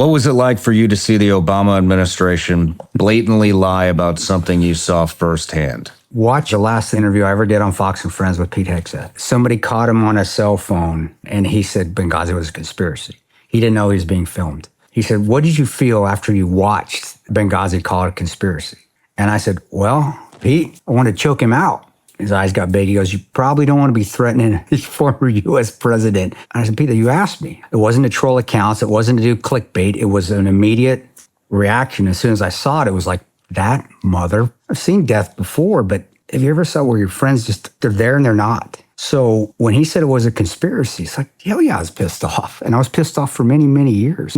What was it like for you to see the Obama administration blatantly lie about something you saw firsthand? Watch the last interview I ever did on Fox and Friends with Pete Hegseth. Somebody caught him on a cell phone, and he said Benghazi was a conspiracy. He didn't know he was being filmed. He said, what did you feel after you watched Benghazi call it a conspiracy? And I said, well, Pete, I wanted to choke him out. His eyes got big. He goes, you probably don't want to be threatening the former U.S. president. And I said, Pete, you asked me. It wasn't to troll accounts. It wasn't to do clickbait. It was an immediate reaction. As soon as I saw it, it was like, that mother. I've seen death before, but have you ever saw where your friends just, they're there and they're not? So when he said it was a conspiracy, it's like, hell yeah, I was pissed off. And I was pissed off for many, many years.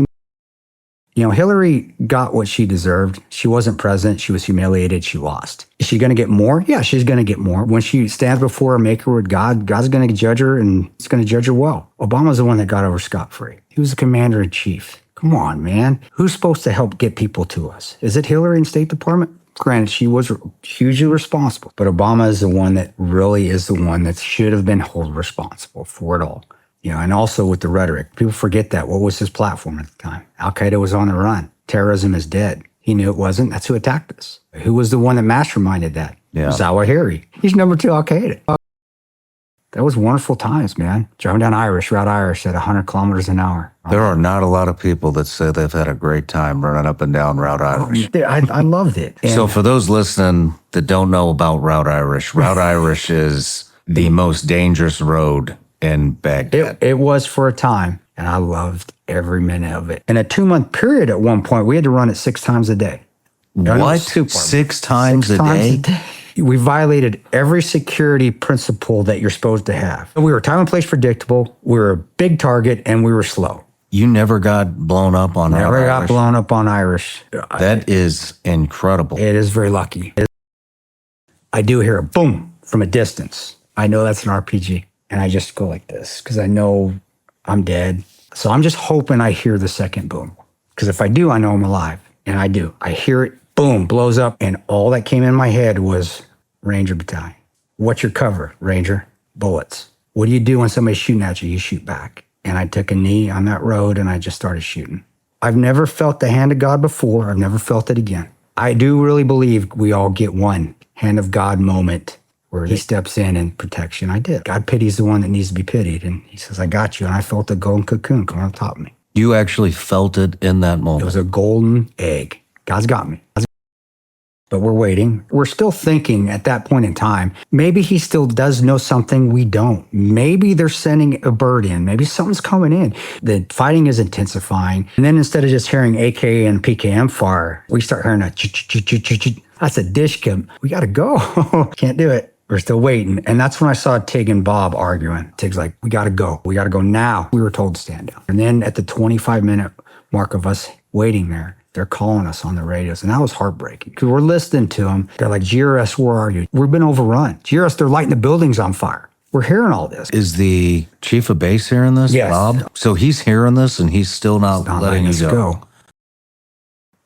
You know, Hillary got what she deserved. She wasn't president. She was humiliated. She lost. Is she going to get more? Yeah, she's going to get more. When she stands before her maker with God, God's going to judge her, and he's going to judge her well. Obama's the one that got over scot-free. He was the commander-in-chief. Come on, man. Who's supposed to help get people to us? Is it Hillary in State Department? Granted, she was hugely responsible, but Obama is the one that really is the one that should have been held responsible for it all. You know, and also with the rhetoric, people forget that. What was his platform at the time? Al-Qaeda was on the run. Terrorism is dead. He knew it wasn't. That's who attacked us. Who was the one that masterminded that? Yeah. Zawahiri. He's number 2 Al-Qaeda. That was wonderful times, man. Driving down Route Irish at 100 kilometers an hour. There are not a lot of people that say they've had a great time running up and down Route Irish. I loved it. And so for those listening that don't know about Route Irish is the most dangerous road in Baghdad. It was for a time, and I loved every minute of it. In a 2-month period at one point, we had to run it 6 times a day. What? 6 times a day? We violated every security principle that you're supposed to have. We were time and place predictable, we were a big target, and we were slow. You never got blown up on Irish? Never got blown up on Irish. That is incredible. It is very lucky. I do hear a boom from a distance. I know that's an RPG. And I just go like this because I know I'm dead. So I'm just hoping I hear the second boom. Because if I do, I know I'm alive. And I do. I hear it, boom, blows up. And all that came in my head was Ranger Battalion. What's your cover, Ranger? Bullets. What do you do when somebody's shooting at you? You shoot back. And I took a knee on that road and I just started shooting. I've never felt the hand of God before. I've never felt it again. I do really believe we all get one hand of God moment where he steps in and protection. I did. God pities the one that needs to be pitied. And he says, I got you. And I felt a golden cocoon come on top of me. You actually felt it in that moment? It was a golden egg. God's got me. But we're waiting. We're still thinking at that point in time, maybe he still does know something we don't. Maybe they're sending a bird in. Maybe something's coming in. The fighting is intensifying. And then instead of just hearing AK and PKM fire, we start hearing a ch-ch-ch-ch-ch-ch. That's a dish cam. We got to go. Can't do it. We're still waiting. And that's when I saw Tig and Bob arguing. Tig's like, we got to go. We got to go now. We were told to stand down. And then at the 25-minute mark of us waiting there, they're calling us on the radios. And that was heartbreaking because we're listening to them. They're like, GRS, where are you? We've been overrun. GRS, they're lighting the buildings on fire. We're hearing all this. Is the chief of base hearing this, yes. Bob? So he's hearing this and he's still not letting us go.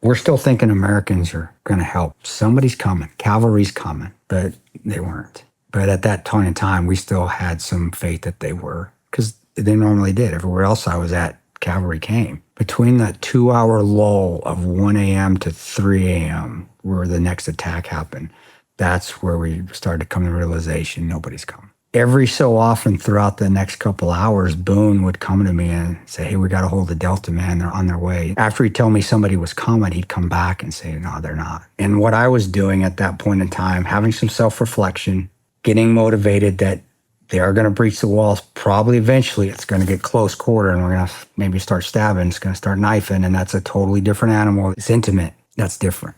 We're still thinking Americans are going to help. Somebody's coming. Cavalry's coming. But they weren't. But at that point in time, we still had some faith that they were, because they normally did. Everywhere else I was at, cavalry came. Between that 2-hour lull of 1 a.m. to 3 a.m., where the next attack happened, that's where we started to come to the realization nobody's coming. Every so often throughout the next couple hours, Boone would come to me and say, hey, we got to hold the Delta, man. They're on their way. After he'd tell me somebody was coming, he'd come back and say, no, they're not. And what I was doing at that point in time, having some self-reflection, getting motivated that they are going to breach the walls. Probably eventually it's going to get close quarter and we're going to maybe start stabbing. It's going to start knifing, and that's a totally different animal. It's intimate. That's different.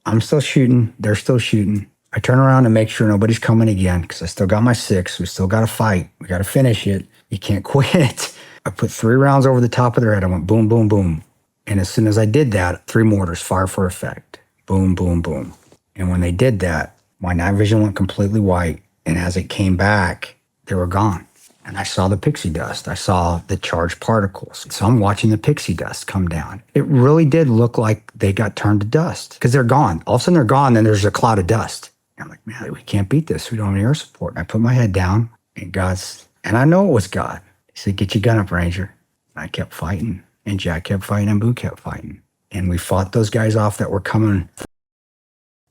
I'm still shooting. They're still shooting. I turn around and make sure nobody's coming again because I still got my 6. We still got to fight. We got to finish it. You can't quit. I put 3 rounds over the top of their head. I went boom, boom, boom. And as soon as I did that, 3 mortars fire for effect. Boom, boom, boom. And when they did that, my night vision went completely white. And as it came back, they were gone. And I saw the pixie dust. I saw the charged particles. So I'm watching the pixie dust come down. It really did look like they got turned to dust because they're gone. All of a sudden they're gone, then there's a cloud of dust. And I'm like, man, we can't beat this. We don't have any air support. And I put my head down, and I know it was God. He said, get your gun up, Ranger. And I kept fighting. And Jack kept fighting and Boo kept fighting. And we fought those guys off that were coming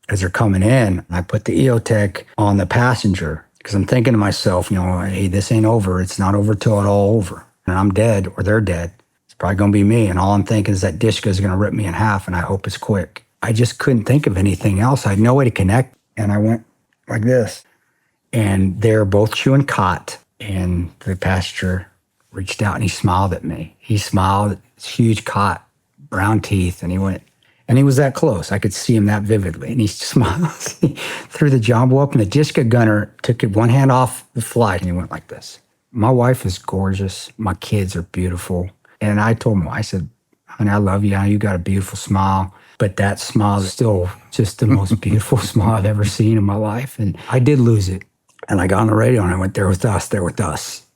as they're coming in. I put the EOTech on the passenger because I'm thinking to myself, hey, this ain't over. It's not over till it's all over. And I'm dead or they're dead. It's probably going to be me. And all I'm thinking is that Dishka is going to rip me in half, and I hope it's quick. I just couldn't think of anything else. I had no way to connect. And I went like this. And they're both chewing cot. And the passenger reached out and he smiled at me. He smiled, huge cot, brown teeth. And he went, and he was that close. I could see him that vividly. And he smiled, threw the jumbo up, and the Dishka gunner took one hand off the flight and he went like this. My wife is gorgeous. My kids are beautiful. And I told him, I said, honey, I love you. You got a beautiful smile. But that smile is still just the most beautiful smile I've ever seen in my life. And I did lose it. And I got on the radio and I went, they're with us, they're with us.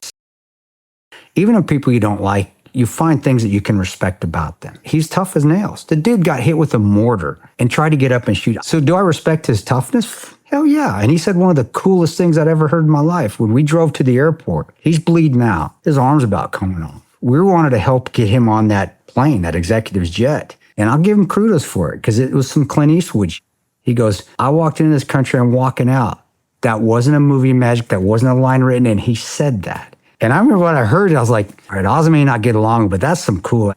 Even if people you don't like, you find things that you can respect about them. He's tough as nails. The dude got hit with a mortar and tried to get up and shoot. So do I respect his toughness? Hell yeah. And he said one of the coolest things I'd ever heard in my life. When we drove to the airport, he's bleeding out. His arm's about coming off. We wanted to help get him on that plane, that executive's jet. And I'll give him kudos for it because it was some Clint Eastwood. He goes, I walked into this country, I'm walking out. That wasn't a movie magic. That wasn't a line written in. He said that. And I remember when I heard it, I was like, all right, Oz may not get along, but that's some cool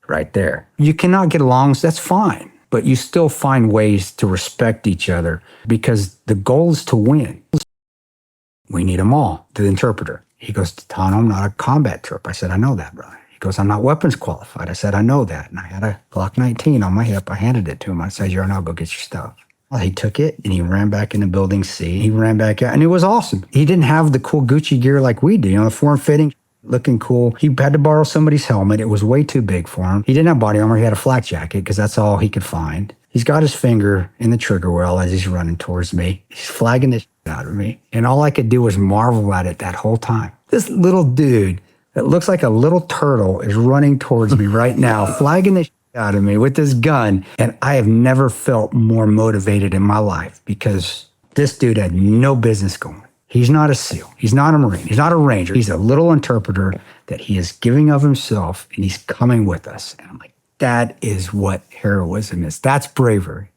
right there. You cannot get along, so that's fine. But you still find ways to respect each other because the goal is to win. We need them all. The interpreter. He goes, Tano, I'm not a combat trip. I said, I know that, brother. He goes, I'm not weapons qualified. I said, I know that. And I had a Glock 19 on my hip. I handed it to him. I said, you're now go get your stuff. Well, he took it and he ran back into building C. He ran back out and it was awesome. He didn't have the cool Gucci gear like we do, the form fitting, looking cool. He had to borrow somebody's helmet. It was way too big for him. He didn't have body armor. He had a flak jacket because that's all he could find. He's got his finger in the trigger well as he's running towards me. He's flagging the shit out of me. And all I could do was marvel at it that whole time. This little dude that looks like a little turtle is running towards me right now, flagging the shit out of me with this gun. And I have never felt more motivated in my life because this dude had no business going. He's not a SEAL. He's not a Marine. He's not a Ranger. He's a little interpreter that he is giving of himself and he's coming with us. And I'm like, that is what heroism is. That's bravery.